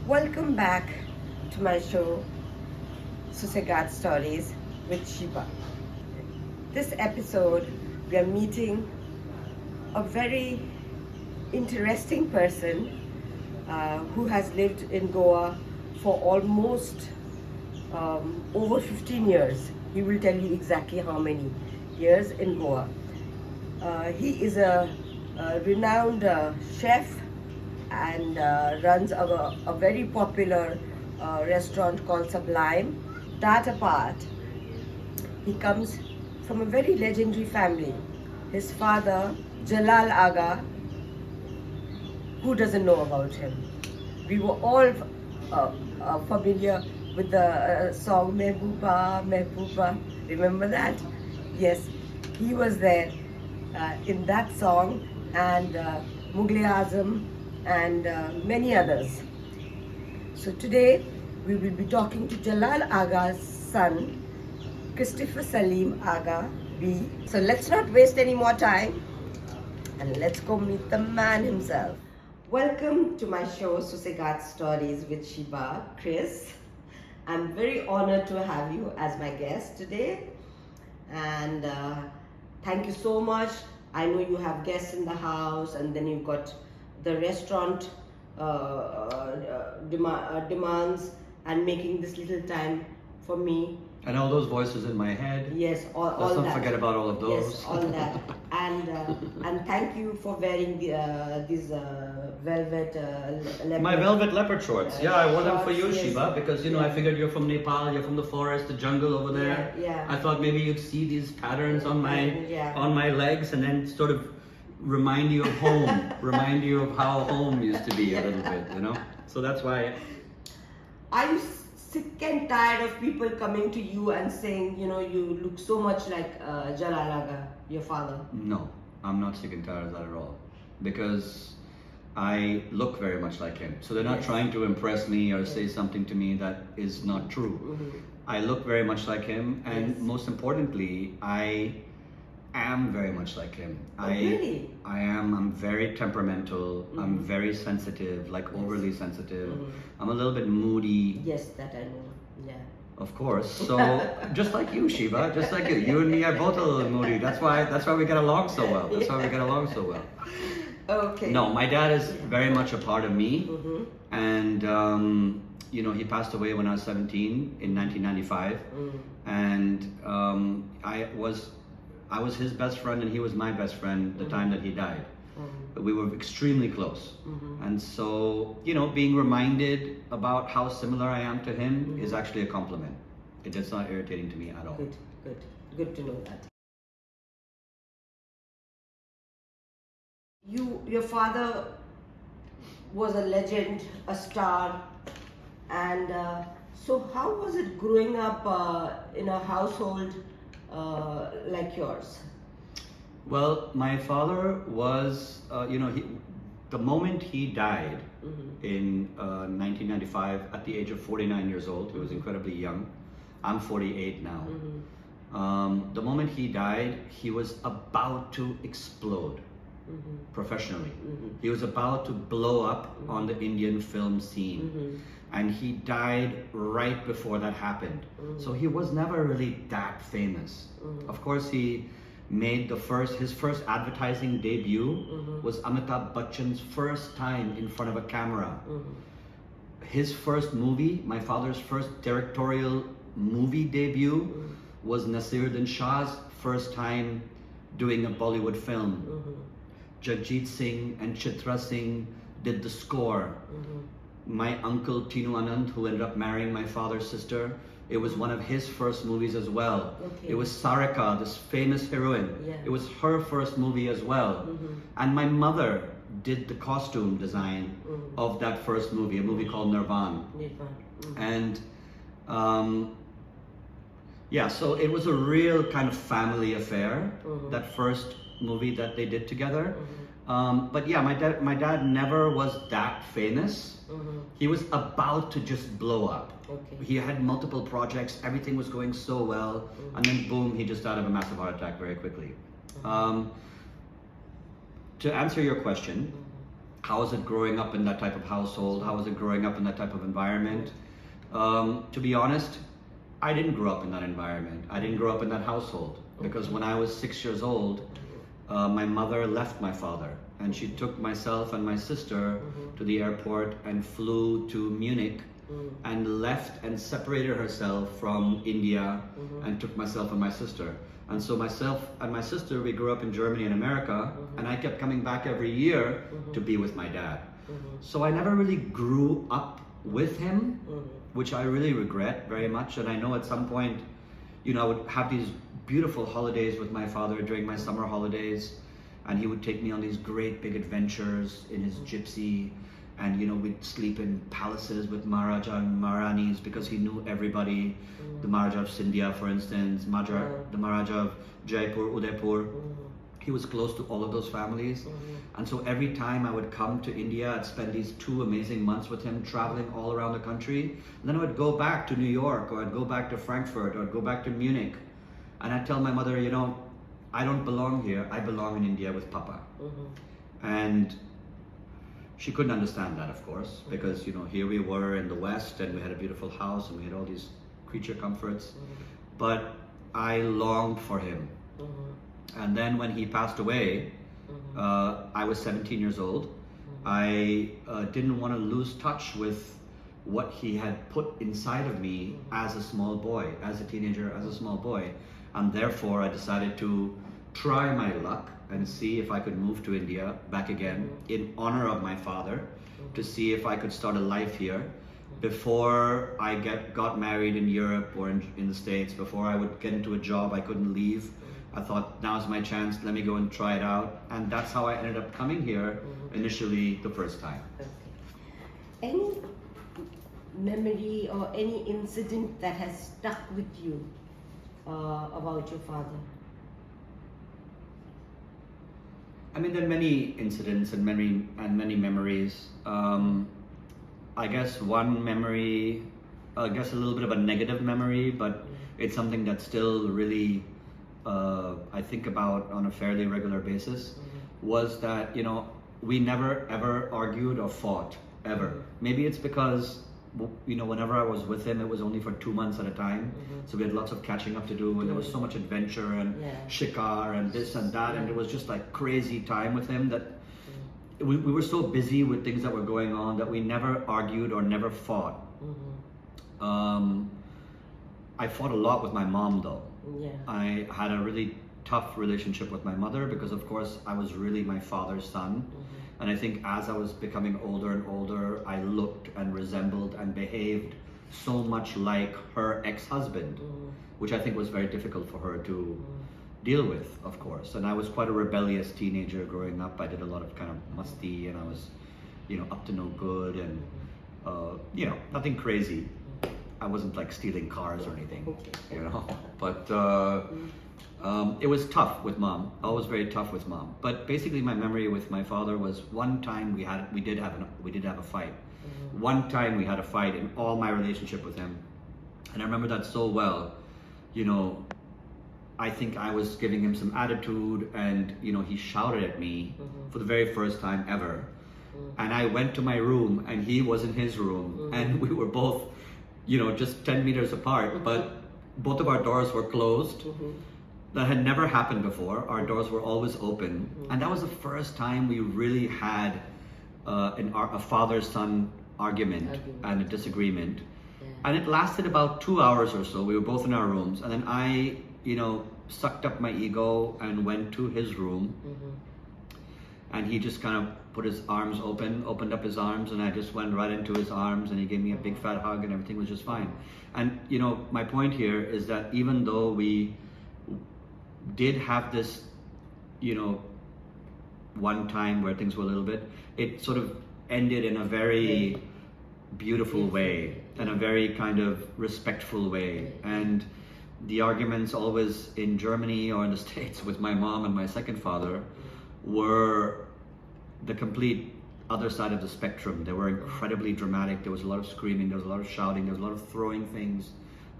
Welcome back to my show, Susegat Stories with Shiba. This episode, we are meeting a very interesting person who has lived in Goa for almost over 15 years. He will tell you exactly how many years in Goa. He is a renowned chef and runs a very popular restaurant called Sublime. That apart, he comes from a very legendary family. His father, Jalal Agha, who doesn't know about him? We were all familiar with the song Mehbooba, Mehbooba. Remember that? Yes, he was there in that song, and Mughal Azam and many others. So today we will be talking to Jalal Agha's son, Christopher Saleem Agha Bee. So let's not waste any more time and let's go meet the man himself. Welcome to my show, Susegat Stories with Shiba, Chris. I'm very honored to have you as my guest today, and thank you so much. I know you have guests in the house, and then you've got the restaurant demands and making this little time for me. And all those voices in my head. Yes, all Let's not that. forget about all of those. Yes, all that. And thank you for wearing these velvet leopard. My velvet leopard shorts. Yeah, I wore them for you, shorts, yes. Shiva, because I figured you're from Nepal, you're from the forest, the jungle over there. Yeah. I thought maybe you'd see these patterns on Yeah. my legs and then sort of remind you of home, remind you of how home used to be a little bit. So that's why. Are you sick and tired of people coming to you and saying, you look so much like Jalal Agha, your father? No, I'm not sick and tired of that at all, because I look very much like him. So they're not Yes. trying to impress me or say something to me that is not true. Mm-hmm. I look very much like him, and Yes. most importantly, I am very much like him. Oh, really? I am. I'm very temperamental. I'm Mhm. very sensitive, like overly sensitive. Mhm. I'm a little bit moody, Yes, that I know. Yeah. of course. So just like you, Shiva, just like you and me are both a little moody. That's why we get along so well. That's why we get along so well. Okay. No, my dad is very much a part of me, Mm-hmm. and he passed away when I was 17 in 1995, and I was his best friend and he was my best friend the time that he died. We were extremely close, and so being reminded about how similar I am to him is actually a compliment. It's not irritating to me at all. Good to know that. Your father was a legend, a star, and so how was it growing up in a household like yours? Well, my father was, the moment he died in 1995 at the age of 49 years old, he was incredibly young. I'm 48 now. The moment he died, he was about to explode professionally. He was about to blow up on the Indian film scene. And he died right before that happened. So he was never really that famous. Of course, he made his first advertising debut was Amitabh Bachchan's first time in front of a camera. His first movie, my father's first directorial movie debut, was Nasiruddin Shah's first time doing a Bollywood film. Jagjit Singh and Chitra Singh did the score. My uncle Tinu Anand, who ended up marrying my father's sister, it was one of his first movies as well. Okay. It was Sarika, this famous heroine. Yeah. It was her first movie as well. And my mother did the costume design of that first movie, a movie called Nirvan. And so it was a real kind of family affair, that first movie that they did together. But yeah, my dad never was that famous. He was about to just blow up. Okay. He had multiple projects, everything was going so well, and then boom, he just died of a massive heart attack very quickly. To answer your question, how was it growing up in that type of household? How was it growing up in that type of environment? To be honest, I didn't grow up in that environment. I didn't grow up in that household because when I was 6 years old, my mother left my father and she took myself and my sister to the airport and flew to Munich and left and separated herself from India and took myself and my sister. And so myself and my sister, we grew up in Germany and America, and I kept coming back every year to be with my dad. So I never really grew up with him, which I really regret very much. And I know at some point, you know, I would have these beautiful holidays with my father during my summer holidays, and he would take me on these great big adventures in his gypsy, and you know, we'd sleep in palaces with Maharaja and Maharanis because he knew everybody. The Maharaja of Sindhia, for instance, the Maharaja of Jaipur, Udaipur. He was close to all of those families. And so every time I would come to India, I'd spend these 2 amazing months with him, traveling all around the country. And then I would go back to New York, or I'd go back to Frankfurt, or I'd go back to Munich. And I'd tell my mother, you know, I don't belong here, I belong in India with Papa. And she couldn't understand that, of course, because, you know, here we were in the West and we had a beautiful house and we had all these creature comforts. But I longed for him. And then when he passed away, I was 17 years old. I didn't want to lose touch with what he had put inside of me as a small boy, as a teenager, as a small boy. And therefore I decided to try my luck and see if I could move to India back again in honor of my father, to see if I could start a life here before I got married in Europe or in the States, before I would get into a job I couldn't leave. I thought, now's my chance, let me go and try it out. And that's how I ended up coming here initially the first time. Okay. Any memory or any incident that has stuck with you about your father? I mean, there are many incidents and many memories. I guess one memory, I guess a little bit of a negative memory, but it's something that still really I think about on a fairly regular basis, was that, you know, we never ever argued or fought, ever. Maybe it's because, you know, whenever I was with him, it was only for 2 months at a time. So we had lots of catching up to do, and there was so much adventure and shikar and this and that, and it was just like crazy time with him that we were so busy with things that were going on that we never argued or never fought. I fought a lot with my mom though. I had a really tough relationship with my mother because of course I was really my father's son. And I think as I was becoming older and older, I looked and resembled and behaved so much like her ex-husband, which I think was very difficult for her to deal with, of course. And I was quite a rebellious teenager growing up. I did a lot of kind of musty, and I was, you know, up to no good, and you know, nothing crazy. I wasn't like stealing cars or anything, you know, but it was tough with mom, always very tough with mom. But basically my memory with my father was one time we did have a fight. One time we had a fight in all my relationship with him. And I remember that so well. You know, I think I was giving him some attitude, and, you know, he shouted at me for the very first time ever. And I went to my room and he was in his room, and we were both, you know, just 10 meters apart, but both of our doors were closed. That had never happened before. Our doors were always open. And that was the first time we really had a father-son argument and a disagreement. And it lasted about 2 hours or so. We were both in our rooms. And then I, you know, sucked up my ego and went to his room. And he just kind of put his arms opened up his arms, and I just went right into his arms, and he gave me a big fat hug, and everything was just fine. And, you know, my point here is that even though we did have this, you know, one time where things were a little bit, it sort of ended in a very beautiful way, in a very kind of respectful way. And the arguments always in Germany or in the States with my mom and my second father were the complete other side of the spectrum. They were incredibly dramatic. There was a lot of screaming, there was a lot of shouting, there was a lot of throwing things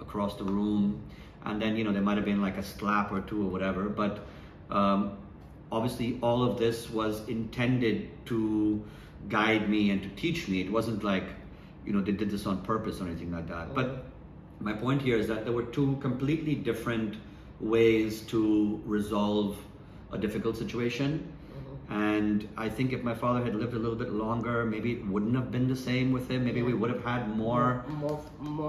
across the room. And then, you know, there might have been like a slap or two or whatever, but obviously all of this was intended to guide me and to teach me. It wasn't like, they did this on purpose or anything like that. But my point here is that there were two completely different ways to resolve a difficult situation. And I think if my father had lived a little bit longer, maybe it wouldn't have been the same with him. Maybe we would have had more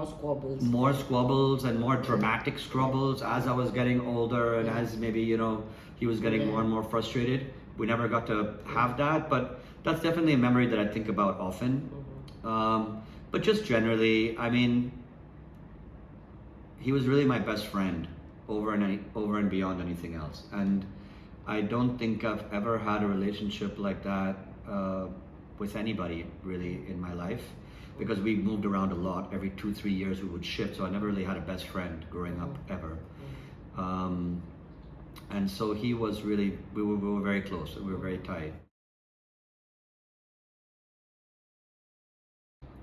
squabbles. More squabbles and more dramatic squabbles as I was getting older and as maybe, he was getting more and more frustrated. We never got to have that, but that's definitely a memory that I think about often. But just generally, I mean, he was really my best friend over and beyond anything else. And I don't think I've ever had a relationship like that with anybody really in my life, because we moved around a lot. Every 2-3 years we would shift, so I never really had a best friend growing up ever. And so he was really, we were very close, we were very tight.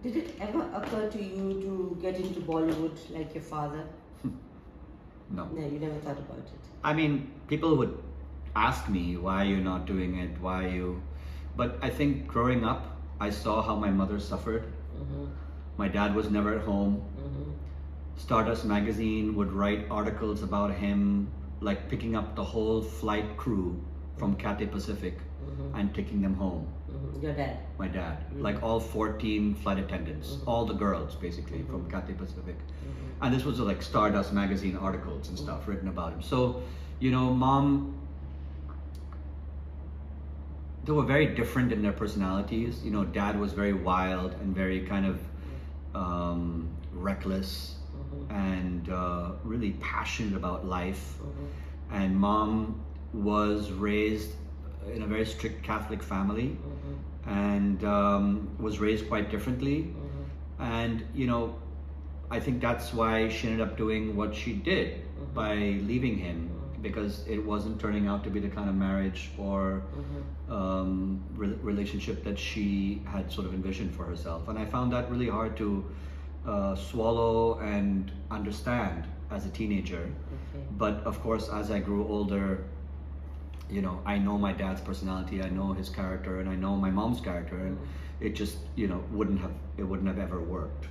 Did it ever occur to you to get into Bollywood like your father? No. No, you never thought about it. I mean, people would ask me, why you're not doing it, why you... But I think growing up, I saw how my mother suffered. My dad was never at home. Stardust magazine would write articles about him, like picking up the whole flight crew from Cathay Pacific and taking them home. Your dad? My dad. Like all 14 flight attendants, all the girls basically from Cathay Pacific. And this was like Stardust magazine articles and stuff written about him. So, mom, they were very different in their personalities. Dad was very wild and very kind of reckless and really passionate about life. And mom was raised in a very strict Catholic family and was raised quite differently. And, I think that's why she ended up doing what she did by leaving him, because it wasn't turning out to be the kind of marriage or relationship that she had sort of envisioned for herself. And I found that really hard to swallow and understand as a teenager. But of course, as I grew older, I know my dad's personality, I know his character, and I know my mom's character, and it just, wouldn't have ever worked.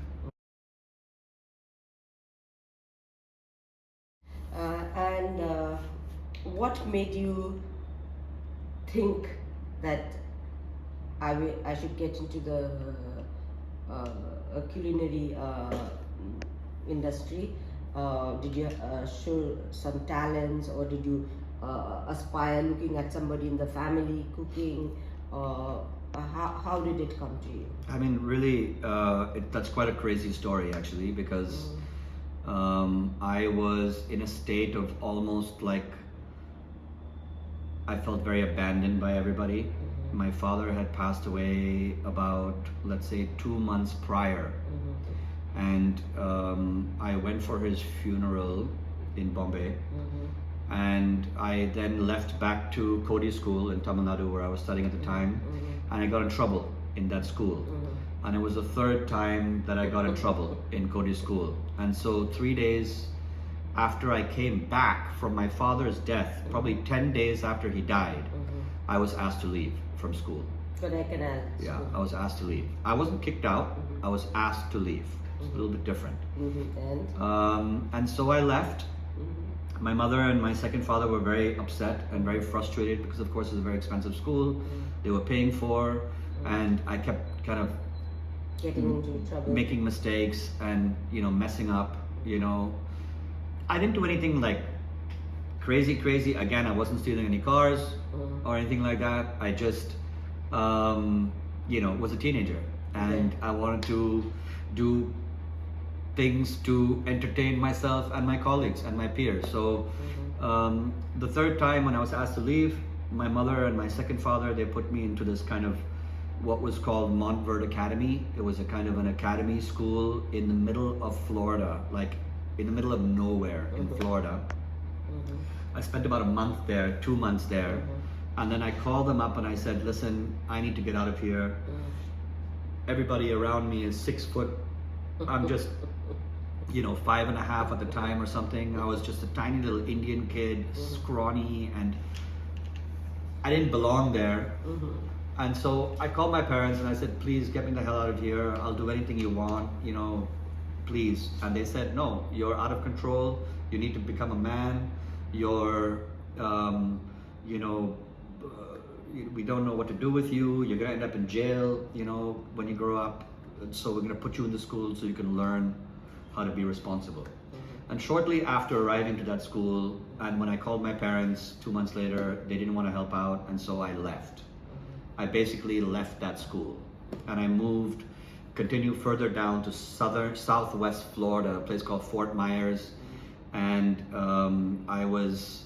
What made you think that I should get into the culinary industry? Did you show some talents, or did you aspire looking at somebody in the family cooking? How did it come to you? I mean, really, that's quite a crazy story actually, because I was in a state of almost like, I felt very abandoned by everybody. My father had passed away about, let's say, 2 months prior. And I went for his funeral in Bombay. And I then left back to Kodi school in Tamil Nadu, where I was studying at the time. And I got in trouble in that school. And it was the third time that I got in trouble in Kodi school. And so 3 days after I came back from my father's death, probably 10 days after he died, I was asked to leave from school. Yeah, I was asked to leave. I wasn't kicked out, I was asked to leave. It's a little bit different. And so I left. My mother and my second father were very upset and very frustrated, because of course it's a very expensive school they were paying for, and I kept kind of getting into trouble, making mistakes and messing up. I didn't do anything like crazy. Again, I wasn't stealing any cars or anything like that. I just was a teenager, and I wanted to do things to entertain myself and my colleagues and my peers. So the third time when I was asked to leave, my mother and my second father, they put me into this kind of what was called Montverde Academy. It was a kind of an academy school in the middle of Florida, like in the middle of nowhere in Florida. I spent about a month there, 2 months there. And then I called them up and I said, listen, I need to get out of here. Everybody around me is 6 foot. I'm just 5.5 at the time or something. I was just a tiny little Indian kid, scrawny, and I didn't belong there. And so I called my parents and I said, please get me the hell out of here. I'll do anything you want, you know, please. And they said, no, you're out of control. You need to become a man. You're, you know, we don't know what to do with you. You're gonna end up in jail, you know, when you grow up. And so we're gonna put you in the school so you can learn how to be responsible. And shortly after arriving to that school, and when I called my parents 2 months later, they didn't want to help out, and so I left. I basically left that school, and I moved, continued further down to southwest Florida, a place called Fort Myers, and I was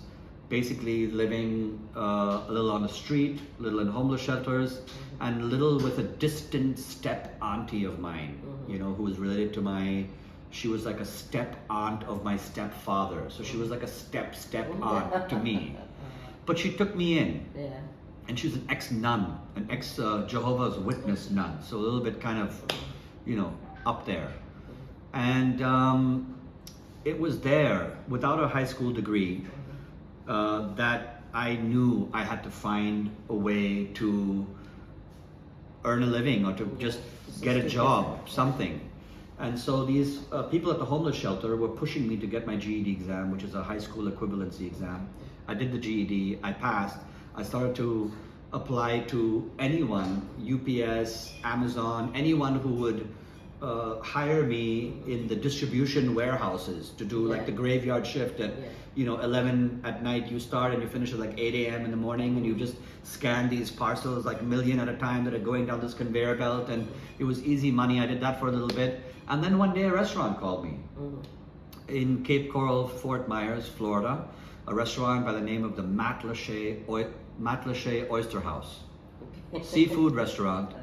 basically living a little on the street, a little in homeless shelters, and a little with a distant step auntie of mine, you know, who was related to she was like a step aunt of my stepfather. So she was like a step aunt to me. But she took me in. Yeah. And she was an ex-nun, an ex-Jehovah's Witness nun. So a little bit kind of, you know, up there. And it was there, without a high school degree, that I knew I had to find a way to earn a living or to just get a job, something. And so these people at the homeless shelter were pushing me to get my GED exam, which is a high school equivalency exam. I did the GED, I passed. I started to apply to anyone, UPS, Amazon, anyone who would hire me in the distribution warehouses to do like the graveyard shift at 11 at night. You start and you finish at like 8 a.m. in the morning, and you just scan these parcels like a million at a time that are going down this conveyor belt, and it was easy money. I did that for a little bit, and then one day a restaurant called me in Cape Coral, Fort Myers, Florida, a restaurant by the name of the Matlacha Oyster House, seafood restaurant,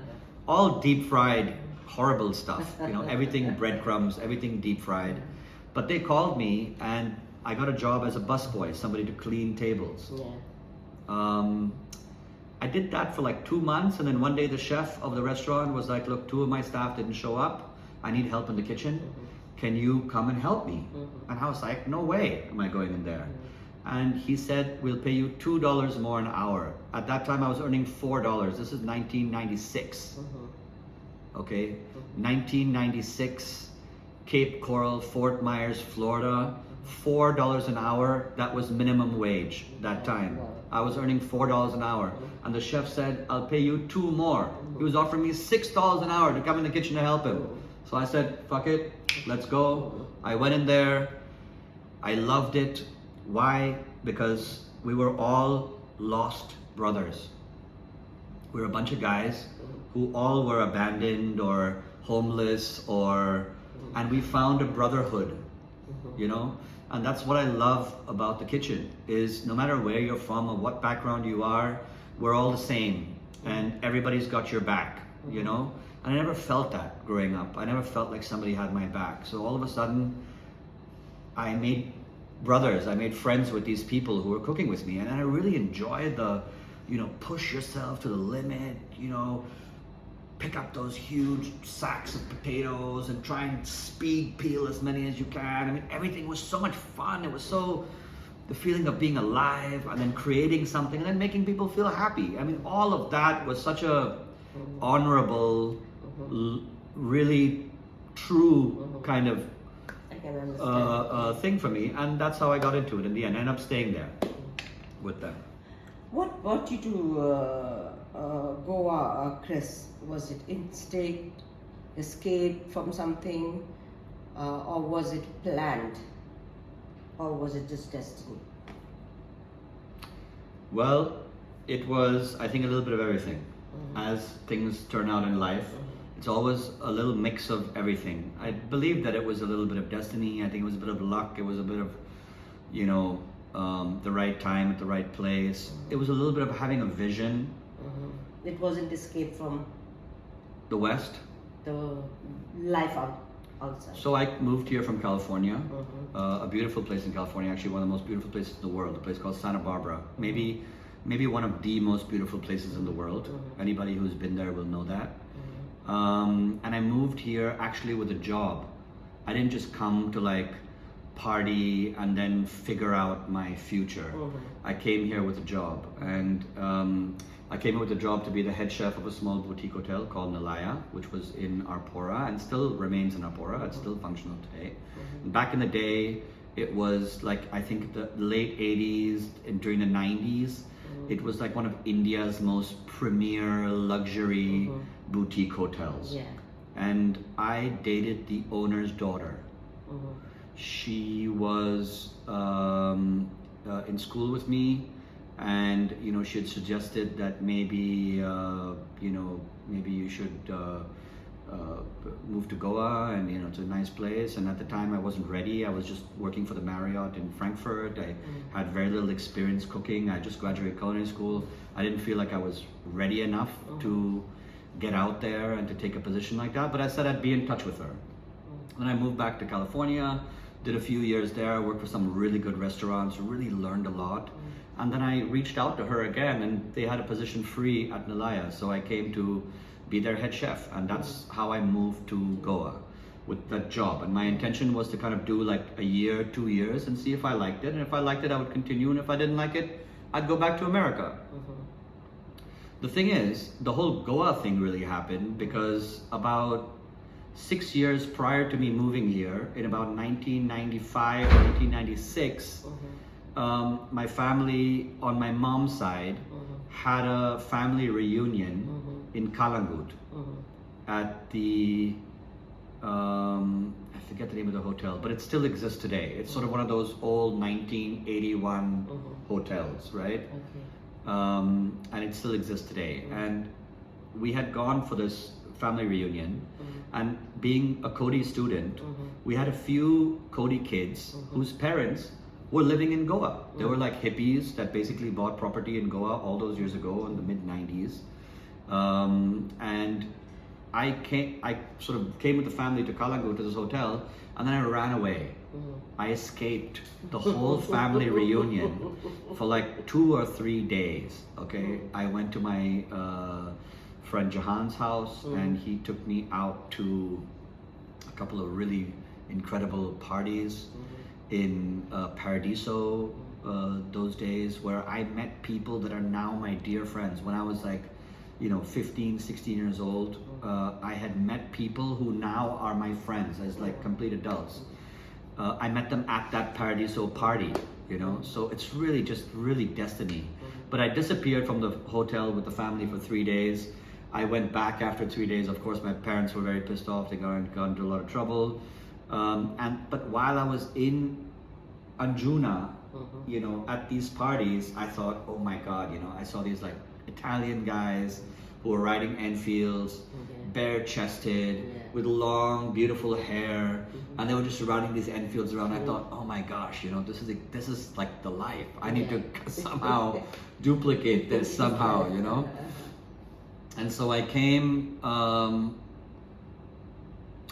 all deep fried, horrible stuff, you know, everything breadcrumbs, everything deep fried. But they called me and I got a job as a busboy, somebody to clean tables. I did that for like 2 months, and then one day the chef of the restaurant was like, look, 2 of my staff didn't show up. I need help in the kitchen. Can you come and help me? And I was like, no way am I going in there. And he said, we'll pay you $2 more an hour. At that time I was earning $4. This is 1996. Okay, 1996, Cape Coral, Fort Myers, Florida, $4 an hour. That was minimum wage that time. I was earning $4 an hour. And the chef said, I'll pay you 2 more. He was offering me $6 an hour to come in the kitchen to help him. So I said, fuck it, let's go. I went in there. I loved it. Why? Because we were all lost brothers. We were a bunch of guys who all were abandoned or homeless, and we found a brotherhood, you know? And that's what I love about the kitchen, is no matter where you're from or what background you are, we're all the same, and everybody's got your back, you know? And I never felt that growing up. I never felt like somebody had my back. So all of a sudden, I made brothers, I made friends with these people who were cooking with me, and I really enjoyed the, you know, push yourself to the limit, you know, pick up those huge sacks of potatoes and try and speed peel as many as you can. I mean, everything was so much fun. It was so, the feeling of being alive and then creating something and then making people feel happy. I mean, all of that was such a honorable, really true kind of thing for me, and that's how I got into it in the end. I ended up staying there with them. What brought you to Goa, Chris? Was it instinct, escape from something, or was it planned, or was it just destiny? Well, it was, I think, a little bit of everything. As things turn out in life, it's always a little mix of everything. I believe that it was a little bit of destiny. I think it was a bit of luck. It was a bit of, you know, the right time at the right place. It was a little bit of having a vision. It wasn't escape from the West. The life outside. So I moved here from California, a beautiful place in California, actually one of the most beautiful places in the world, a place called Santa Barbara. Maybe one of the most beautiful places in the world. Anybody who's been there will know that. And I moved here actually with a job. I didn't just come to like party and then figure out my future. I came here with a job, and I came in with a job to be the head chef of a small boutique hotel called Nalaya, which was in Arpora and still remains in Arpora. It's still functional today. Back in the day, it was like, I think the late 80s and during the 90s, it was like one of India's most premier luxury boutique hotels. Yeah. And I dated the owner's daughter. She was in school with me, and she had suggested that maybe maybe you should move to Goa, and it's a nice place. And at the time I wasn't ready. I was just working for the Marriott in Frankfurt. I had very little experience cooking. I just graduated culinary school. I didn't feel like I was ready enough to get out there and to take a position like that, but I said I'd be in touch with her. Then I moved back to California, did a few years there, worked for some really good restaurants, really learned a lot. And then I reached out to her again, and they had a position free at Nalaya, so I came to be their head chef, and that's how I moved to Goa with that job. And my intention was to kind of do like a year, 2 years, and see if I liked it. And if I liked it, I would continue, and if I didn't like it, I'd go back to America. The thing is, the whole Goa thing really happened because about 6 years prior to me moving here, in about 1995, 1996, my family on my mom's side had a family reunion in Kalangut at the, I forget the name of the hotel, but it still exists today. It's sort of one of those old 1981 hotels, right? And it still exists today. And we had gone for this family reunion, and being a Cody student, we had a few Cody kids whose parents were living in Goa. They were like hippies that basically bought property in Goa all those years ago in the mid-90s. And I sort of came with the family to Kalangut, to this hotel, and then I ran away. I escaped the whole family reunion for like 2 or 3 days. Okay, I went to my friend Jahan's house, and he took me out to a couple of really incredible parties in Paradiso those days, where I met people that are now my dear friends. When I was like 15, 16 years old, I had met people who now are my friends as like complete adults. I met them at that Paradiso party, so it's really just really destiny. But I disappeared from the hotel with the family for 3 days. I went back after 3 days. Of course, my parents were very pissed off. They got into a lot of trouble. But while I was in Anjuna, at these parties, I thought, oh my God, I saw these like Italian guys who were riding Enfields, bare-chested, with long, beautiful hair, and they were just riding these Enfields around. I thought, oh my gosh, this is like the life. I need to somehow duplicate this somehow, And so I came,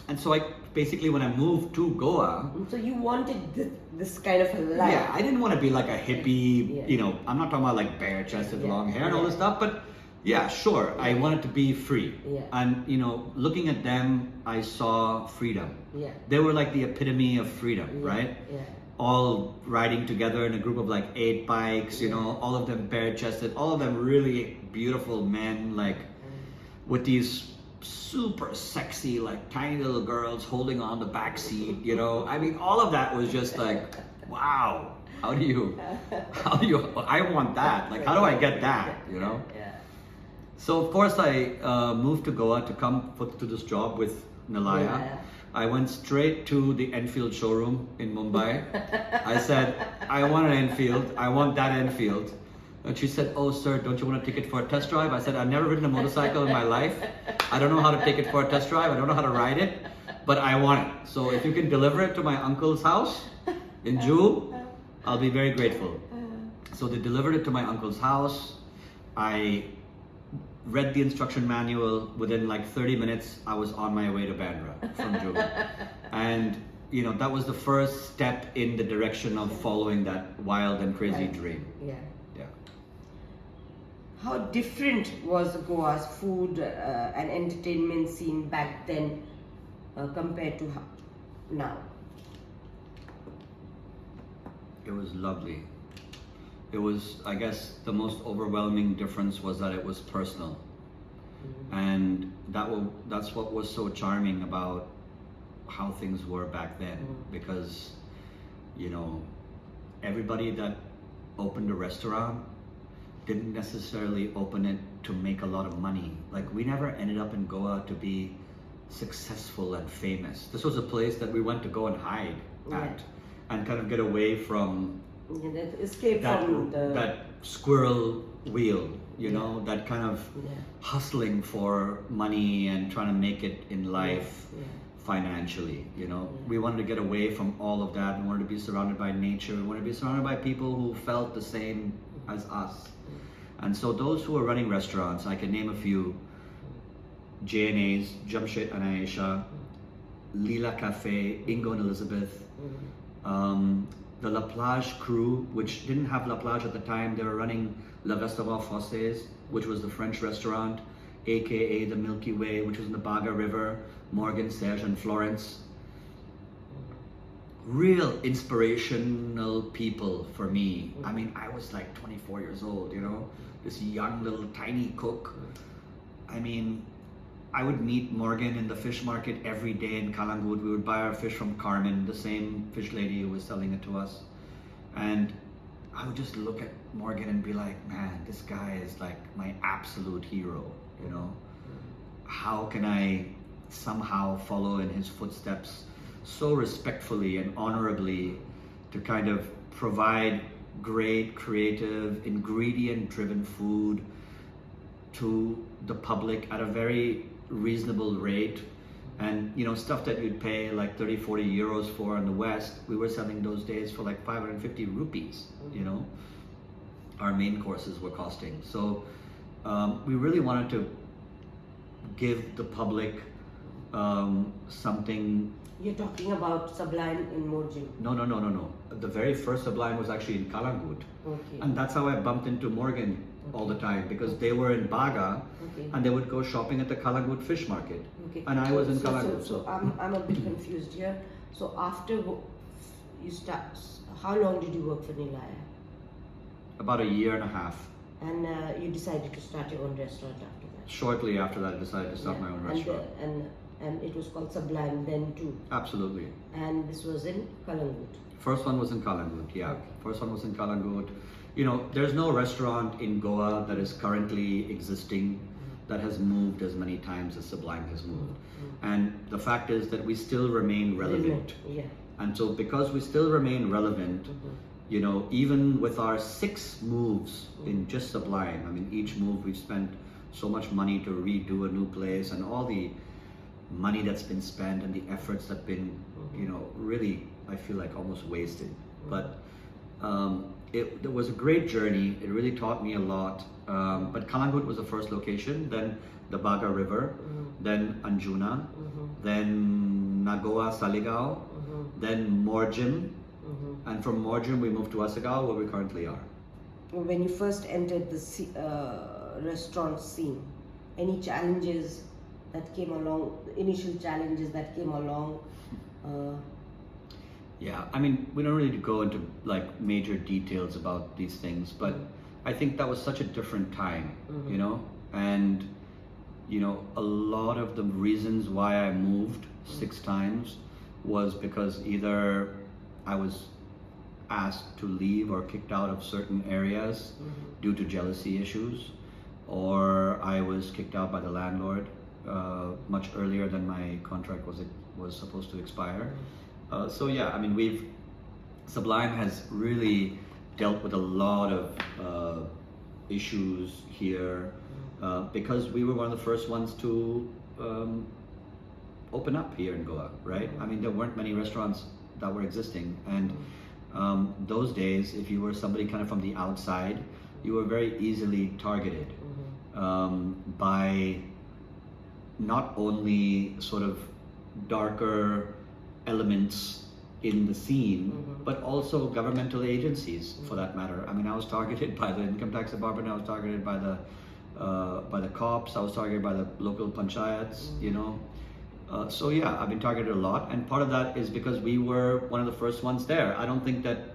and so I basically, when I moved to Goa. So you wanted this kind of a life. Yeah, I didn't want to be like a hippie, I'm not talking about like bare-chested, long hair and all this stuff, but yeah, sure, I wanted to be free. And, looking at them, I saw freedom. They were like the epitome of freedom, right? All riding together in a group of like 8 bikes, all of them bare-chested, all of them really beautiful men, like with these super sexy, like tiny little girls holding on the back seat, I mean, all of that was just like, wow, how do you, I want that, like, how do I get that, So of course I moved to Goa to come to this job with Nalaya. I went straight to the Enfield showroom in Mumbai. I said, I want an Enfield, I want that Enfield. And she said, oh sir, don't you want a ticket for a test drive? I said, I've never ridden a motorcycle in my life. I don't know how to take it for a test drive. I don't know how to ride it, but I want it. So if you can deliver it to my uncle's house in Juhu, I'll be very grateful. So they delivered it to my uncle's house. I read the instruction manual. Within like 30 minutes, I was on my way to Bandra from Juhu. And that was the first step in the direction of following that wild and crazy dream. How different was Goa's food and entertainment scene back then compared to now? It was lovely. it was, I guess, the most overwhelming difference was that it was personal. And that's what was so charming about how things were back then, because, you know, everybody that opened a restaurant didn't necessarily open it to make a lot of money. Like, we never ended up in Goa to be successful and famous. This was a place that we went to go and hide at and kind of get away from escape from that squirrel wheel, you know, that kind of hustling for money and trying to make it in life financially, you know. We wanted to get away from all of that. We wanted to be surrounded by nature. We wanted to be surrounded by people who felt the same as us. And so those who are running restaurants, I can name a few: J&A's, Jamshed and Aisha, Lila Cafe, Ingo and Elizabeth, the La Plage crew, which didn't have La Plage at the time. They were running Le Restaurant Français, which was the French restaurant, aka the Milky Way, which was in the Baga River, Morgan, Serge and Florence. Real inspirational people for me. I mean, I was like 24 years old, you know, this young little tiny cook. I mean, I would meet Morgan in the fish market every day in Kalangut. We would buy our fish from Carmen, the same fish lady who was selling it to us. And I would just look at Morgan and be like, man, this guy is like my absolute hero, you know? How can I somehow follow in his footsteps so respectfully and honorably to kind of provide great, creative, ingredient-driven food to the public at a very reasonable rate, and, you know, stuff that you'd pay like 30-40 euros for in the West, we were selling those days for like 550 rupees, you know, our main courses were costing. So we really wanted to give the public something. You're talking about Sublime in Morjim? No. The very first Sublime was actually in Kalangut. Okay. And that's how I bumped into Morgan all the time, because they were in Baga and they would go shopping at the Kalangut fish market. Okay. And I was in Kalangut. So I'm a bit confused here. So after you start, how long did you work for Nilaya? About a year and a half. And you decided to start your own restaurant after that? Shortly after that, I decided to start my own restaurant. And it was called Sublime then too? Absolutely. And this was in Kalangut? First one was in Kalangut, yeah. Okay. First one was in Kalangut. You know, there's no restaurant in Goa that is currently existing that has moved as many times as Sublime has moved. And the fact is that we still remain relevant. Yeah. And so because we still remain relevant, you know, even with our 6 moves in just Sublime, I mean, each move we've spent so much money to redo a new place, and all the money that's been spent and the efforts that have been, you know, really, I feel like almost wasted. But it was a great journey. It really taught me a lot. But Kalangut was the first location, then the Baga River, then Anjuna, then Nagoa Saligao, then Morjim, and from Morjim we moved to Asagao, where we currently are. When you first entered the restaurant scene, any challenges that came along, initial challenges that came along? Yeah, I mean, we don't really go into like major details about these things, but I think that was such a different time, you know, and, you know, a lot of the reasons why I moved 6 times was because either I was asked to leave or kicked out of certain areas due to jealousy issues, or I was kicked out by the landlord much earlier than my contract was supposed to expire. So yeah, I mean, Sublime has really dealt with a lot of issues here because we were one of the first ones to open up here in Goa, right? I mean, there weren't many restaurants that were existing, and those days, if you were somebody kind of from the outside, you were very easily targeted by not only sort of darker elements in the scene, but also governmental agencies, for that matter. I mean, I was targeted by the income tax department. I was targeted by the cops. I was targeted by the local panchayats. You know, so yeah, I've been targeted a lot, and part of that is because we were one of the first ones there. I don't think that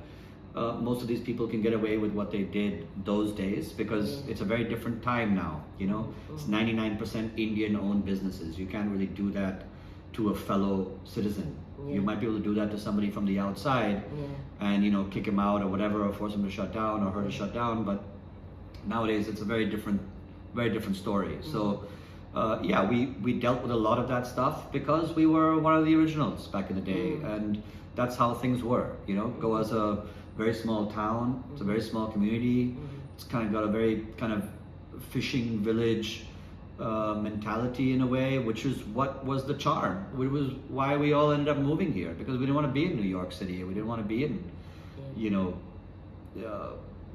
most of these people can get away with what they did those days because it's a very different time now. You know, it's 99% Indian-owned businesses. You can't really do that to a fellow citizen. You might be able to do that to somebody from the outside, and you know, kick him out or whatever, or force him to shut down or her to shut down. But nowadays, it's a very different story. So. Yeah, we dealt with a lot of that stuff because we were one of the originals back in the day, and that's how things were. You know, Goa's a very small town. It's a very small community. It's kind of got a very kind of fishing village mentality in a way, which is what was the charm. Which was why we all ended up moving here, because we didn't want to be in New York City. We didn't want to be in, you know,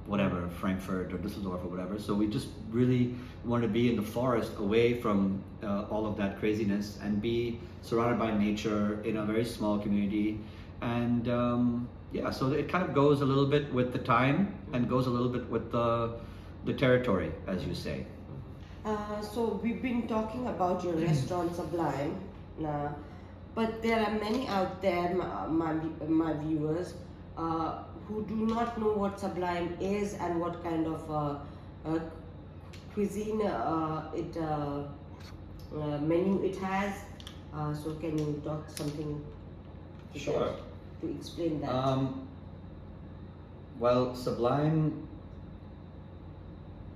whatever, Frankfurt or Düsseldorf or whatever. So we just really wanted to be in the forest, away from all of that craziness, and be surrounded by nature in a very small community. And yeah, so it kind of goes a little bit with the time and goes a little bit with the territory, as you say. So we've been talking about your restaurant Sublime, but there are many out there, my viewers, who do not know what Sublime is and what kind of cuisine menu it has. So can you talk something Sure. to explain that? Well, Sublime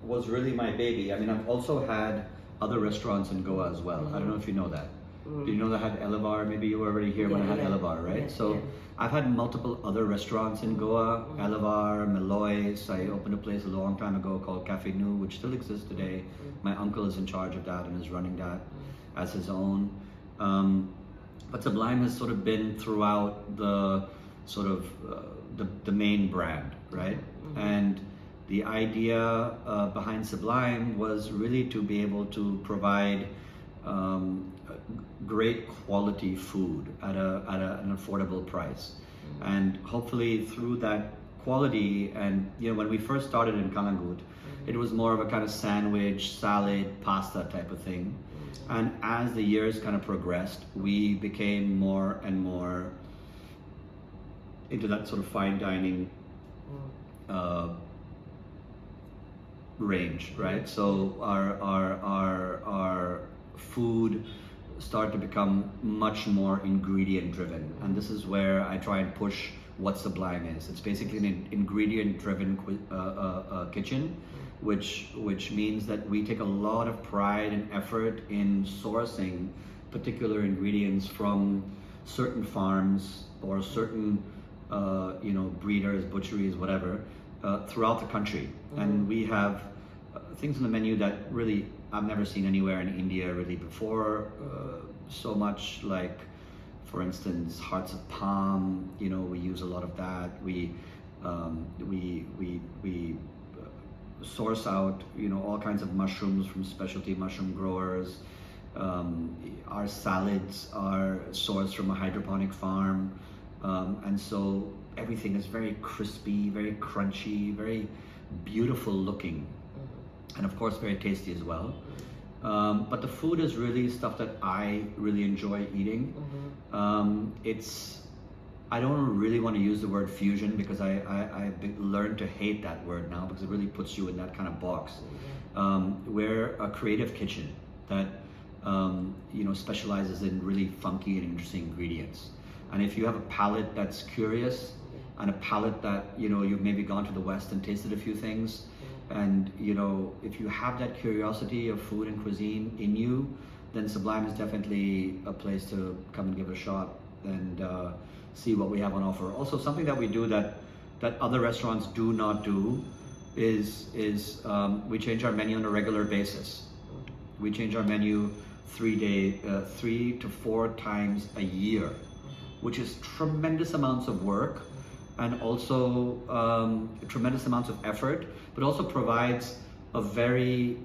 was really my baby. I mean, I've also had other restaurants in Goa as well. I don't know if you know that. Do you know that I had Elevar? Maybe you were already here when I had Elevar, right? So I've had multiple other restaurants in Goa. Elevar, Meloy's. I opened a place a long time ago called Cafe Nu, which still exists today. My uncle is in charge of that and is running that as his own. But Sublime has sort of been throughout the sort of the main brand, right? And the idea behind Sublime was really to be able to provide great quality food at an affordable price, and hopefully through that quality. And you know, when we first started in Kalangut, it was more of a kind of sandwich, salad, pasta type of thing. And as the years kind of progressed, we became more and more into that sort of fine dining range, right? So our food start to become much more ingredient driven, and this is where I try and push what Sublime is. It's basically an ingredient driven kitchen, which means that we take a lot of pride and effort in sourcing particular ingredients from certain farms or certain you know, breeders, butcheries, whatever, throughout the country. And we have things on the menu that really I've never seen anywhere in India really before. So much like, for instance, hearts of palm. You know, we use a lot of that. We source out, you know, all kinds of mushrooms from specialty mushroom growers. Our salads are sourced from a hydroponic farm, and so everything is very crispy, very crunchy, very beautiful looking, and of course very tasty as well. But the food is really stuff that I really enjoy eating. I don't really want to use the word fusion because I've learned to hate that word now, because it really puts you in that kind of box. We're a creative kitchen that you know, specializes in really funky and interesting ingredients. And if you have a palate that's curious, and a palate that, you know, you've maybe gone to the West and tasted a few things, and you know, if you have that curiosity of food and cuisine in you, then Sublime is definitely a place to come and give it a shot and see what we have on offer. Also, something that we do that other restaurants do not do is we change our menu on a regular basis. We change our menu 3 to 4 times a year, which is tremendous amounts of work, and also tremendous amounts of effort, but also provides a very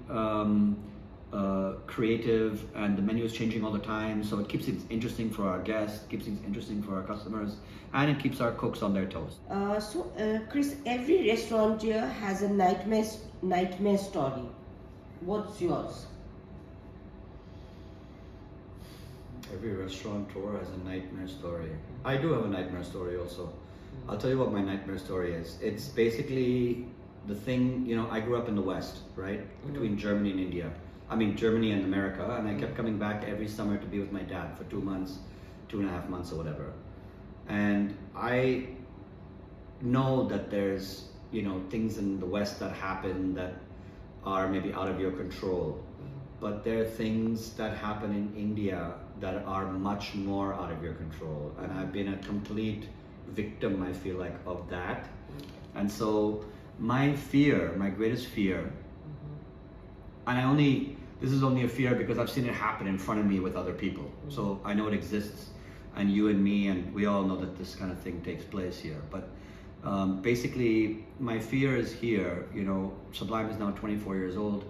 creative, and the menu is changing all the time, so it keeps things interesting for our guests, keeps things interesting for our customers, and it keeps our cooks on their toes. So Chris, every restaurant here has a nightmare story. What's yours? Every restaurateur has a nightmare story. I do have a nightmare story also. I'll tell you what my nightmare story is. It's basically the thing, I grew up in the West, right? Between Germany and India. I mean, Germany and America. And I kept coming back every summer to be with my dad for 2 months, 2.5 months or whatever. And I know that there's, things in the West that happen that are maybe out of your control. But there are things that happen in India that are much more out of your control. And I've been a complete victim, I feel like, of that. And so my greatest fear, and this is only a fear because I've seen it happen in front of me with other people. So I know it exists, and you and me, and we all know that this kind of thing takes place here. But basically, my fear is here. Sublime is now 24 years old.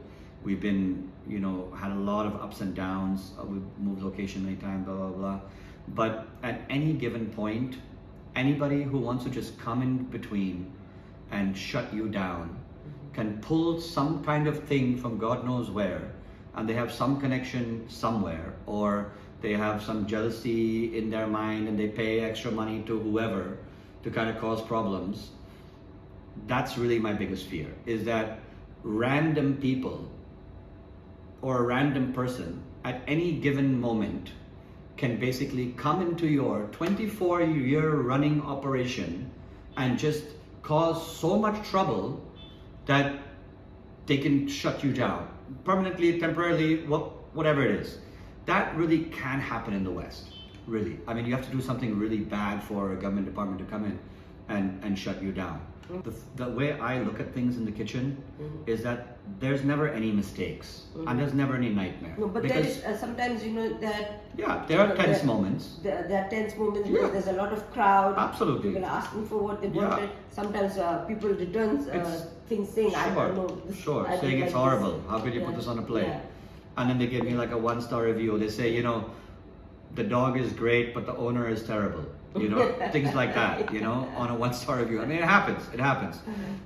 We've been, had a lot of ups and downs. We've moved location many times, blah, blah, blah. But at any given point, anybody who wants to just come in between and shut you down can pull some kind of thing from God knows where, and they have some connection somewhere, or they have some jealousy in their mind and they pay extra money to whoever to kind of cause problems. That's really my biggest fear, is that random people or a random person at any given moment can basically come into your 24-year running operation and just cause so much trouble that they can shut you down permanently, temporarily, whatever it is. That really can happen in the West, really. I mean, you have to do something really bad for a government department to come in and shut you down. The way I look at things in the kitchen is that there's never any mistakes and there's never any nightmare. No, but there is sometimes, that... Yeah, there are tense moments. There are tense moments where there's a lot of crowd. Absolutely. People are asking for what they wanted. Sometimes people return things saying, I don't know. Sure, saying it's horrible. How could you put this on a plate? Yeah. And then they give me like a 1-star review. They say, the dog is great, but the owner is terrible. Things like that, on a 1-star review. I mean, it happens.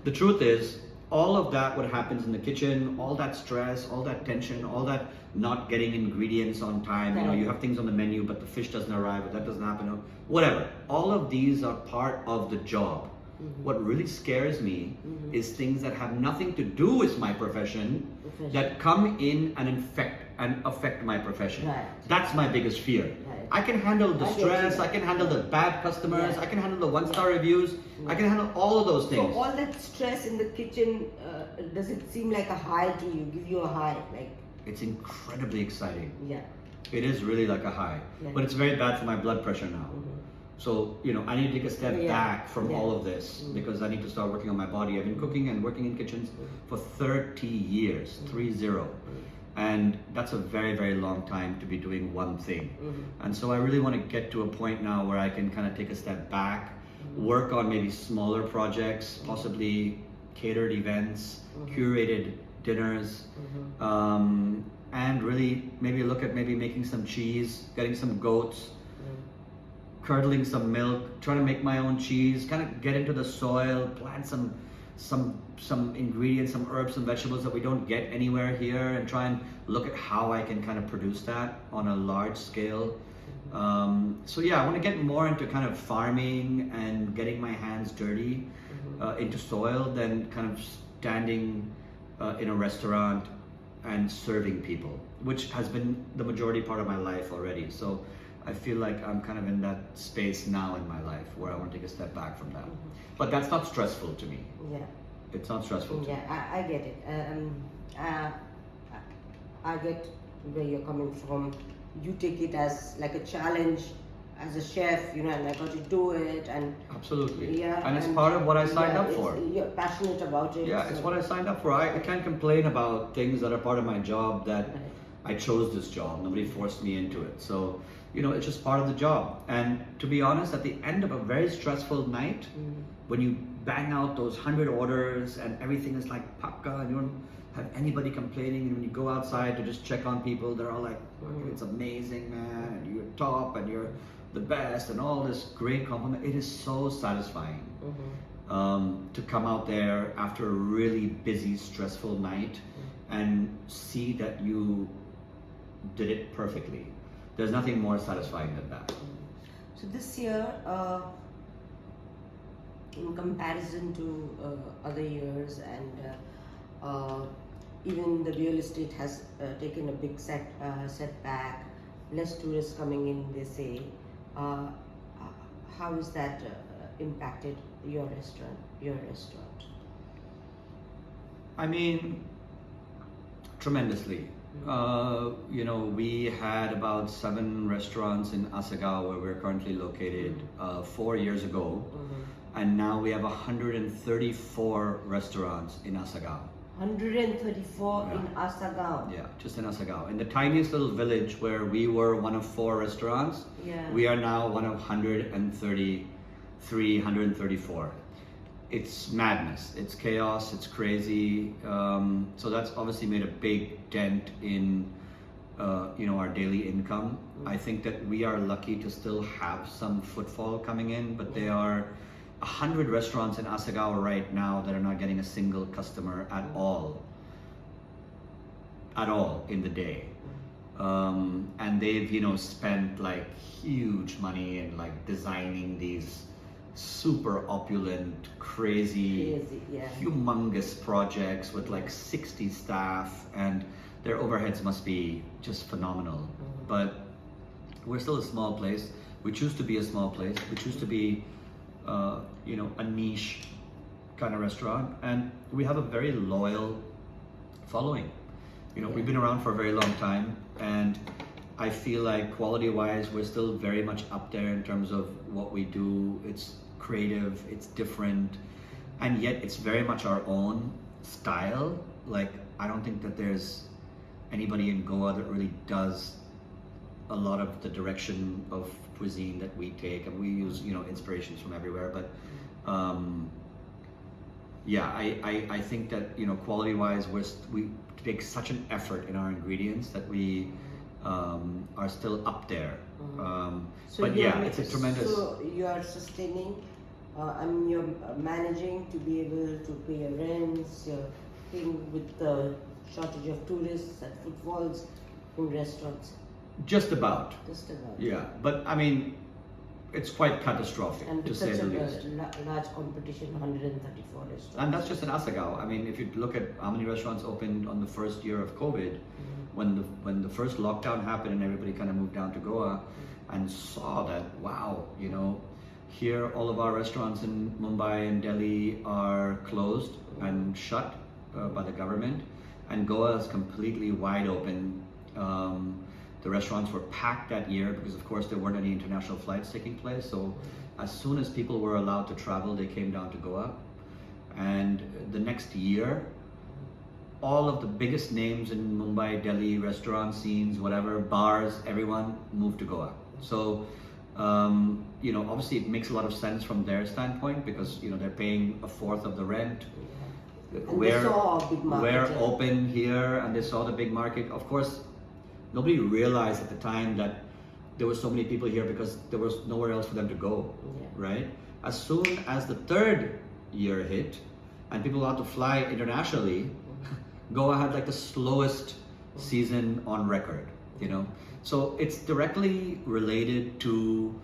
The truth is, all of that, what happens in the kitchen, all that stress, all that tension, all that not getting ingredients on time, you have things on the menu, but the fish doesn't arrive, but that doesn't happen, whatever. All of these are part of the job. What really scares me is things that have nothing to do with my profession that come in and affect my profession. Right. That's my biggest fear. Right. I can handle the stress, I can handle the bad customers, I can handle the 1-star reviews, I can handle all of those things. So all that stress in the kitchen, does it seem like a high to you, give you a high? It's incredibly exciting. Yeah. It is really like a high. Yeah. But it's very bad for my blood pressure now. So, I need to take a step back from all of this because I need to start working on my body. I've been cooking and working in kitchens for 30 years, 30. And that's a very, very long time to be doing one thing. And so I really want to get to a point now where I can kind of take a step back, work on maybe smaller projects, possibly catered events, curated dinners, and really maybe look at maybe making some cheese, getting some goats, curdling some milk, trying to make my own cheese, kind of get into the soil, plant some ingredients, some herbs, some vegetables that we don't get anywhere here, and try and look at how I can kind of produce that on a large scale. So yeah, I want to get more into kind of farming and getting my hands dirty into soil than kind of standing in a restaurant and serving people, which has been the majority part of my life already. So I feel like I'm kind of in that space now in my life where I want to take a step back from that. But that's not stressful to me. Yeah. It's not stressful to me. Yeah, I get it. I get where you're coming from. You take it as like a challenge as a chef, and I got to do it, and absolutely. Yeah, and it's part of what I signed up for. You're passionate about it. Yeah, it's what I signed up for. I can't complain about things that are part of my job that I chose this job. Nobody forced me into it. So, it's just part of the job. And to be honest, at the end of a very stressful night, when you bang out those 100 orders and everything is like pakka and you don't have anybody complaining, and when you go outside to just check on people, they're all like, it's amazing, man, and you're top and you're the best and all this great compliment. It is so satisfying to come out there after a really busy, stressful night and see that you did it perfectly. There's nothing more satisfying than that. So this year, in comparison to other years, and even the real estate has taken a big setback, less tourists coming in, they say. How has that impacted your restaurant? I mean, tremendously. We had about 7 restaurants in Asagao, where we're currently located, 4 years ago, and now we have 134 restaurants in Asagao. 134 in Asagao. Yeah, just in Asagao. In the tiniest little village where we were one of 4 restaurants, we are now one of 133, 134. It's madness, it's chaos, it's crazy. So that's obviously made a big dent in our daily income. I think that we are lucky to still have some footfall coming in, but there are 100 restaurants in Asagao right now that are not getting a single customer at all in the day. And they've spent like huge money in like designing these super opulent, crazy, humongous projects with like 60 staff, and their overheads must be just phenomenal. But we're still a small place. We choose to be a small place. We choose to be a niche kind of restaurant, and we have a very loyal following. We've been around for a very long time, and I feel like quality-wise, we're still very much up there in terms of what we do. It's creative, it's different, and yet it's very much our own style. Like, I don't think that there's anybody in Goa that really does a lot of the direction of cuisine that we take, and we use inspirations from everywhere. But I think that quality-wise, we take such an effort in our ingredients that we are still up there. It's a tremendous. So you are sustaining. You're managing to be able to pay your rents, your thing with the shortage of tourists and footfalls in restaurants. Just about. Yeah, but I mean, it's quite catastrophic, and to say the least. Large competition, 134 restaurants. And that's just in Asagao. I mean, if you look at how many restaurants opened on the first year of COVID, when the first lockdown happened and everybody kind of moved down to Goa, and saw that, wow, here all of our restaurants in Mumbai and Delhi are closed and shut by the government, and Goa is completely wide open. The restaurants were packed that year because, of course, there weren't any international flights taking place. So as soon as people were allowed to travel, they came down to Goa. And the next year, all of the biggest names in Mumbai, Delhi, restaurant scenes, whatever, bars, everyone moved to Goa. So, obviously it makes a lot of sense from their standpoint because, they're paying a fourth of the rent. We're open here, and they saw the big market. Of course, nobody realized at the time that there were so many people here because there was nowhere else for them to go, right? As soon as the 3rd year hit and people had to fly internationally, Goa had like the slowest season on record, So it's directly related to,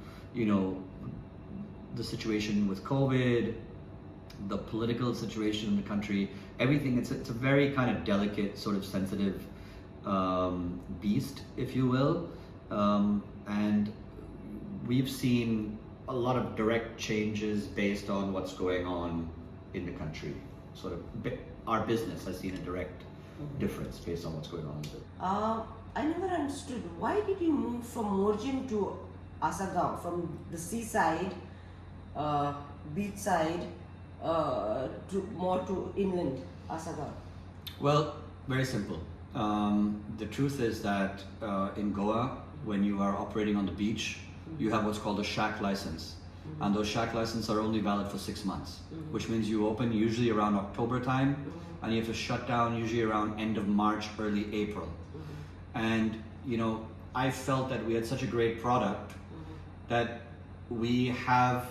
the situation with COVID, the political situation in the country, everything. It's a very kind of delicate, sort of sensitive beast, if you will, and we've seen a lot of direct changes based on what's going on in the country. Sort of our business has seen a direct difference based on what's going on with it. I never understood, why did you move from Morjin to Asagao, from the seaside, beach side, to inland Asagao? Well, very simple. The truth is that in Goa, when you are operating on the beach, you have what's called a shack license. And those shack licenses are only valid for 6 months, which means you open usually around October time, and you have to shut down usually around end of March, early April. And, I felt that we had such a great product that we have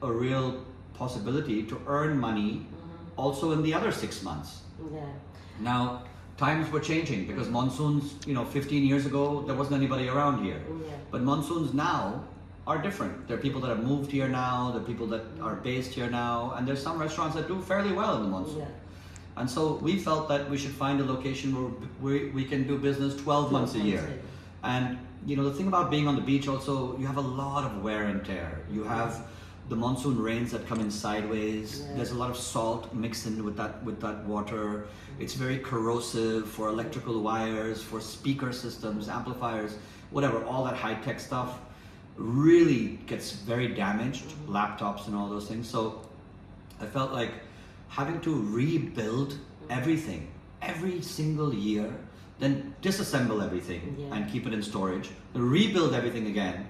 a real possibility to earn money also in the other 6 months. Now, times were changing because monsoons, 15 years ago, there wasn't anybody around here. But monsoons now are different. There are people that have moved here now, there are people that are based here now, and there's some restaurants that do fairly well in the monsoon. And so we felt that we should find a location where we can do business 12 months a year. And you know, the thing about being on the beach also, you have a lot of wear and tear. You have the monsoon rains that come in sideways. There's a lot of salt mixed in with that water. It's very corrosive for electrical wires, for speaker systems, amplifiers, whatever, all that high-tech stuff really gets very damaged, laptops and all those things. So I felt like having to rebuild everything every single year, then disassemble everything and keep it in storage, rebuild everything again.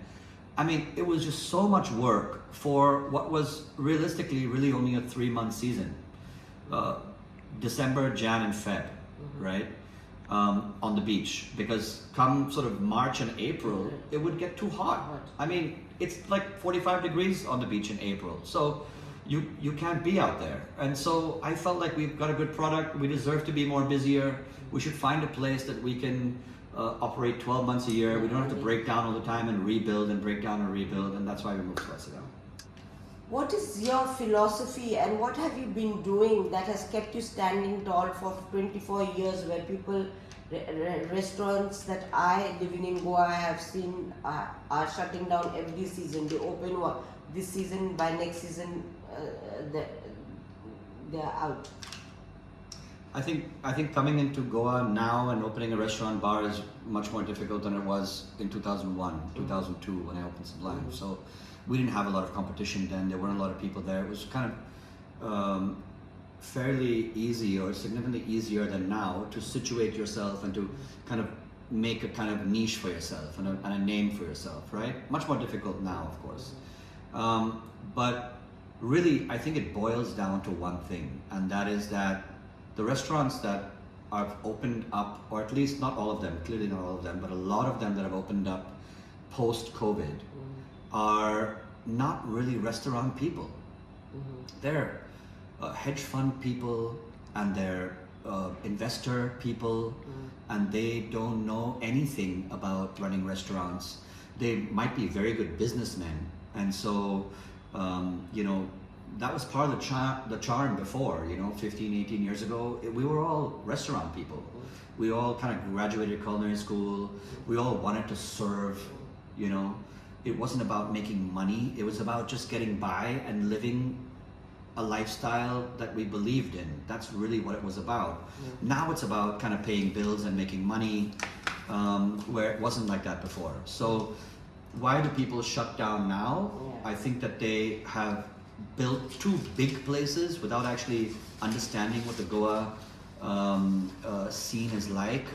I mean, it was just so much work for what was realistically really only a 3-month season. December, Jan and Feb, right? On the beach, because come sort of March and April, it would get too hot. I mean, it's like 45 degrees on the beach in April. So you can't be out there. And so I felt like we've got a good product. We deserve to be more busier. We should find a place that we can operate 12 months a year. We don't have to break down all the time and rebuild and break down and rebuild. And that's why we moved to Barcelona. What is your philosophy and what have you been doing that has kept you standing tall for 24 years, where people, restaurants that I, living in Goa, have seen are shutting down every season. They open this season, by next season they're out. I think coming into Goa now and opening a restaurant bar is much more difficult than it was in 2001, 2002 when I opened Sublime. So we didn't have a lot of competition then. There weren't a lot of people there. It was kind of fairly easy, or significantly easier than now, to situate yourself and to kind of make a kind of niche for yourself and a name for yourself, right? Much more difficult now, of course. But really, I think it boils down to one thing, and that is that the restaurants that have opened up, or at least not all of them, clearly not all of them, but a lot of them that have opened up post-COVID are not really restaurant people. They're hedge fund people, and they're investor people, and they don't know anything about running restaurants. They might be very good businessmen, and so you know, that was part of the charm before, 15, 18 years ago. We were all restaurant people. We all kind of graduated culinary school. We all wanted to serve, It wasn't about making money. It was about just getting by and living a lifestyle that we believed in. That's really what it was about. Now it's about kind of paying bills and making money, where it wasn't like that before. So why do people shut down now? I think that they have built too big places without actually understanding what the Goa scene is like.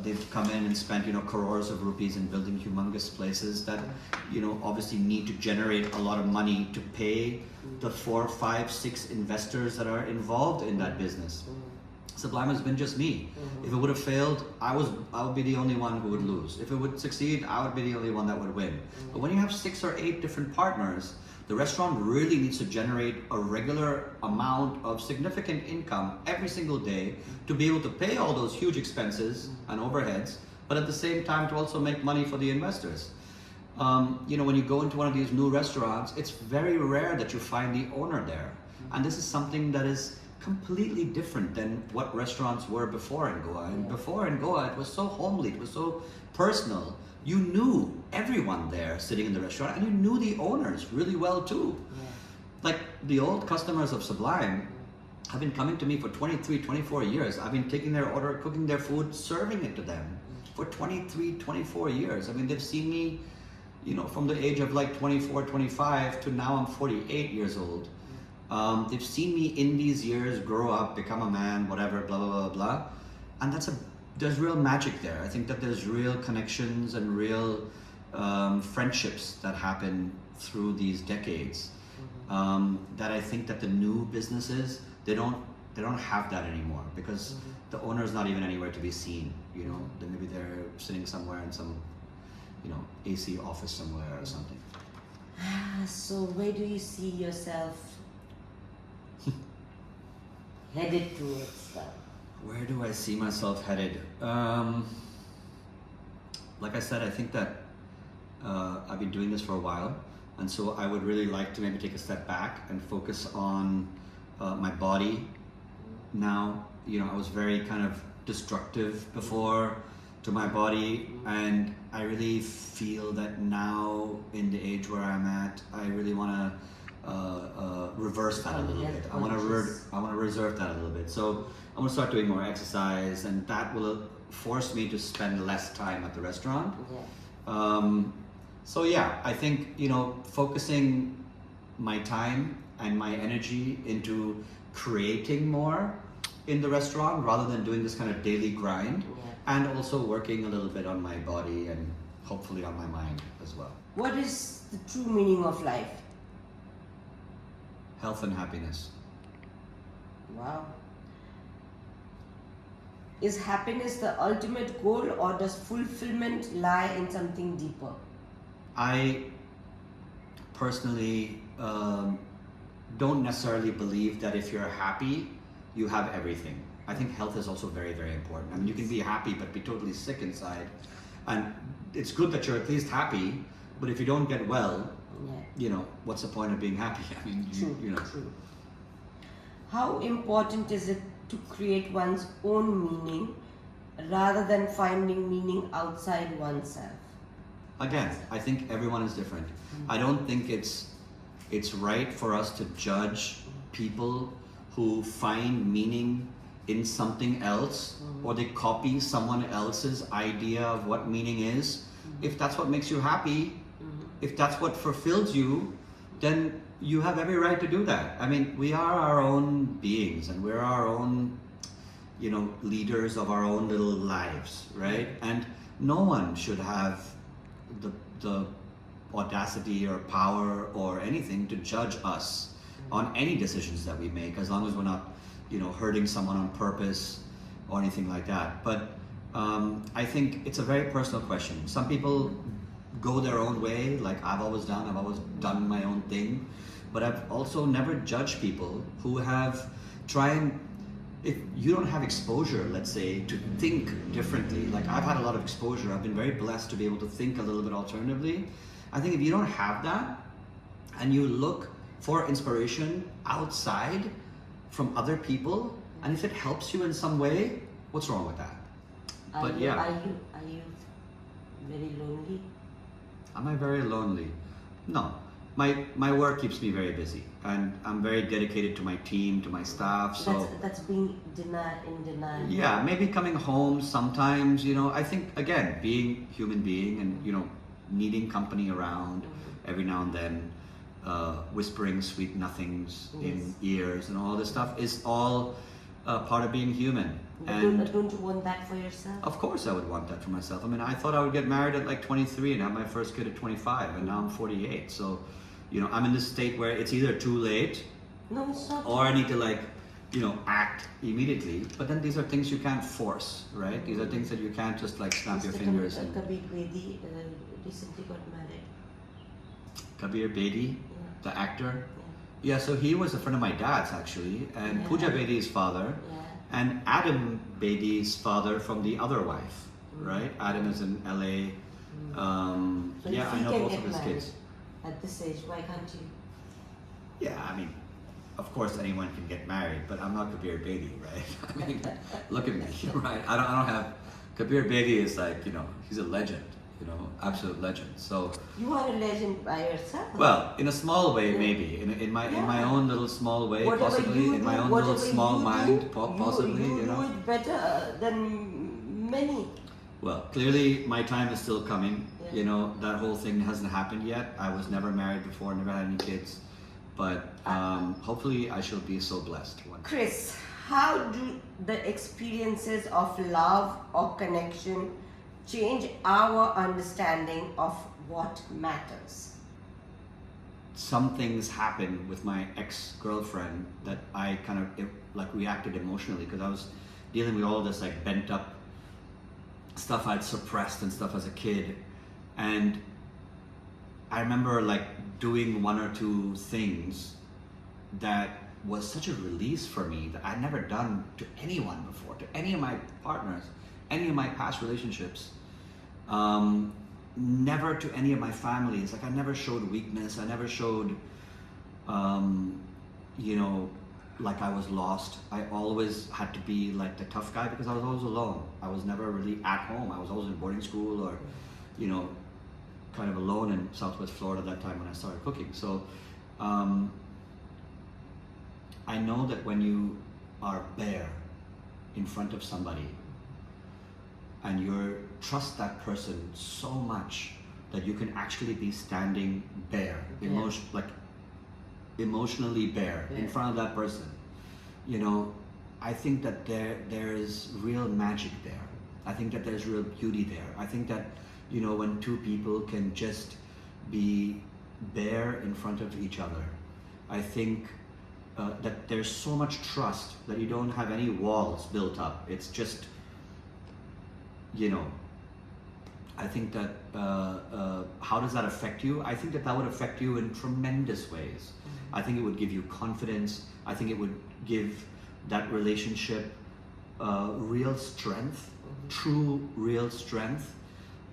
They've come in and spent crores of rupees in building humongous places that obviously need to generate a lot of money to pay the 4, 5, 6 investors that are involved in that business. Sublime has been just me. If it would have failed, I would be the only one who would lose. If it would succeed, I would be the only one that would win. But when you have 6 or 8 different partners, the restaurant really needs to generate a regular amount of significant income every single day to be able to pay all those huge expenses and overheads, but at the same time to also make money for the investors. When you go into one of these new restaurants, it's very rare that you find the owner there. And this is something that is completely different than what restaurants were before in Goa. And before in Goa, it was so homely, it was so personal. You knew everyone there sitting in the restaurant, and you knew the owners really well too. Like the old customers of Sublime have been coming to me for 23, 24 years. I've been taking their order, cooking their food, serving it to them for 23, 24 years. I mean, they've seen me, from the age of like 24, 25 to now I'm 48 years old. They've seen me in these years grow up, become a man, whatever, blah, blah, blah, blah. And there's real magic there. I think that there's real connections and real friendships that happen through these decades. That I think that the new businesses, they don't have that anymore, because the owner's not even anywhere to be seen. Maybe they're sitting somewhere in some, AC office somewhere or something. So where do you see yourself headed towards that? Where do I see myself headed? Like I said, I think that I've been doing this for a while, and so I would really like to maybe take a step back and focus on my body now. I was very kind of destructive before to my body, and I really feel that now in the age where I'm at, I really want to reverse that a little bit. I want to reserve that a little bit. So I want to start doing more exercise, and that will force me to spend less time at the restaurant. So yeah, I think focusing my time and my energy into creating more in the restaurant rather than doing this kind of daily grind, and also working a little bit on my body and hopefully on my mind as well. What is the true meaning of life? Health and happiness. Wow. Is happiness the ultimate goal, or does fulfillment lie in something deeper? I personally don't necessarily believe that if you're happy, you have everything. I think health is also very, very important. I mean, you can be happy but be totally sick inside. And it's good that you're at least happy, but if you don't get well, what's the point of being happy? I mean, True. How important is it to create one's own meaning rather than finding meaning outside oneself? Again, I think everyone is different. I don't think it's right for us to judge people who find meaning in something else, or they copy someone else's idea of what meaning is. If that's what makes you happy, if that's what fulfills you, then you have every right to do that. I mean, we are our own beings, and we're our own, leaders of our own little lives, right? And no one should have the audacity or power or anything to judge us on any decisions that we make, as long as we're not hurting someone on purpose or anything like that. But I think it's a very personal question. Some people go their own way, like I've always done my own thing, but I've also never judged people who have tried. If you don't have exposure, let's say, to think differently, like I've had a lot of exposure, I've been very blessed to be able to think a little bit alternatively. I think if you don't have that and you look for inspiration outside from other people, and if it helps you in some way, what's wrong with that? Are you very lonely? Am I very lonely? No. My work keeps me very busy, and I'm very dedicated to my team, to my staff. So that's being in denial. Yeah, maybe coming home sometimes. I think again, being human being, and needing company around every now and then, whispering sweet nothings in ears and all this stuff is all part of being human. And don't you want that for yourself? Of course I would want that for myself. I mean, I thought I would get married at like 23 and have my first kid at 25, and now I'm 48. So, I'm in this state where it's either too late, no, it's not, or I need to act immediately. But then these are things you can't force, right? These are things that you can't just snap your fingers. Kabir Bedi recently got married. Kabir Bedi, the actor. Yeah, so he was a friend of my dad's actually, and Pooja Bedi's father, and Adam Bedi's father from the other wife, right? Adam is in LA. So I know both of his kids. At this age, why can't you? Yeah, I mean, of course anyone can get married, but I'm not Kabir Bedi, right? I mean, look at me, right? I don't have. Kabir Bedi is he's a legend. Absolute legend. So you are a legend by yourself. Well, in a small way, maybe in my own little small way, possibly in my own little small mind, possibly. You do it better than many. Well, clearly my time is still coming. That whole thing hasn't happened yet. I was never married before, never had any kids, but hopefully I shall be so blessed one day. Chris, how do the experiences of love or connection change our understanding of what matters? Some things happened with my ex-girlfriend that I kind of reacted emotionally, because I was dealing with all this bent up stuff I'd suppressed and stuff as a kid. And I remember doing one or two things that was such a release for me that I'd never done to anyone before, to any of my partners, any of my past relationships. never to any of my families, like I never showed weakness. I never showed, you know, like I was lost. I always had to be like the tough guy because I was always alone. I was never really at home. I was always in boarding school or, you know, kind of alone in Southwest Florida at that time when I started cooking. So I know that when you are bare in front of somebody and you trust that person so much that you can actually be standing bare, emotionally bare in front of that person, you know, I think that there is real magic there. I think that there's real beauty there. I think that, you know, when two people can just be bare in front of each other, I think that there's so much trust that you don't have any walls built up. It's just, you know, I think that how does that affect you? I think that that would affect you in tremendous ways. I think it would give you confidence. I think it would give that relationship real strength, true real strength,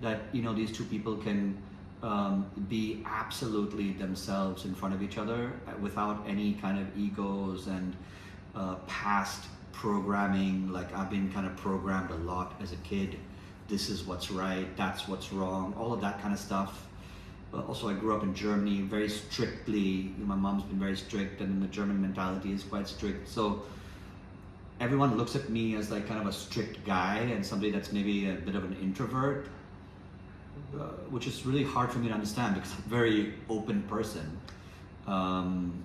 that, you know, these two people can be absolutely themselves in front of each other without any kind of egos and past programming. Like I've been kind of programmed a lot as a kid. This is what's right, that's what's wrong, all of that kind of stuff. Also, I grew up in Germany very strictly. My mom's been very strict, and the German mentality is quite strict. So everyone looks at me as like kind of a strict guy and somebody that's maybe a bit of an introvert, which is really hard for me to understand because I'm a very open person. And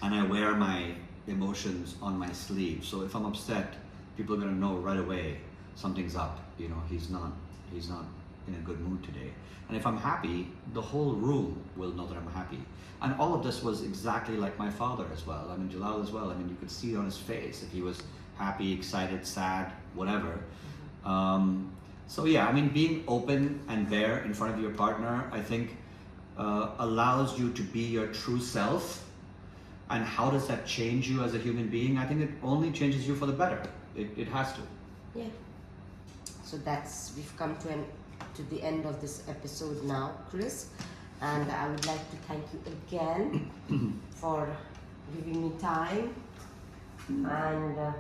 I wear my emotions on my sleeve. So if I'm upset, people are gonna know right away something's up. You know, he's not in a good mood today. And if I'm happy, the whole room will know that I'm happy. And all of this was exactly like my father as well. I mean, Jalal as well. I mean, you could see it on his face if he was happy, excited, sad, whatever. So yeah, I mean, being open and bare in front of your partner, I think allows you to be your true self. And how does that change you as a human being? I think it only changes you for the better. It has to. Yeah. So we've come to the end of this episode now, Chris. And I would like to thank you again for giving me time. And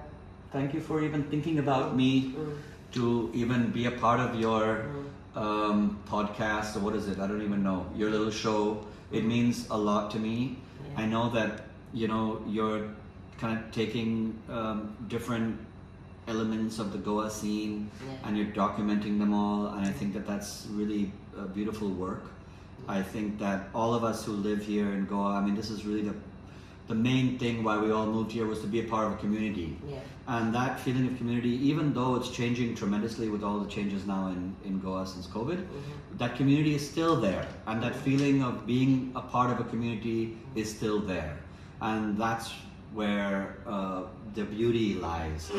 thank you for even thinking about me to even be a part of your podcast, or what is it? I don't even know. Your little show. It means a lot to me. Yeah. I know that, you know, you're kind of taking different elements of the Goa scene and you're documenting them all, and I think that that's really beautiful work. I think that all of us who live here in Goa, I mean, this is really the main thing why we all moved here, was to be a part of a community. And that feeling of community, even though it's changing tremendously with all the changes now in Goa since COVID, that community is still there, and that feeling of being a part of a community is still there, and that's where the beauty lies.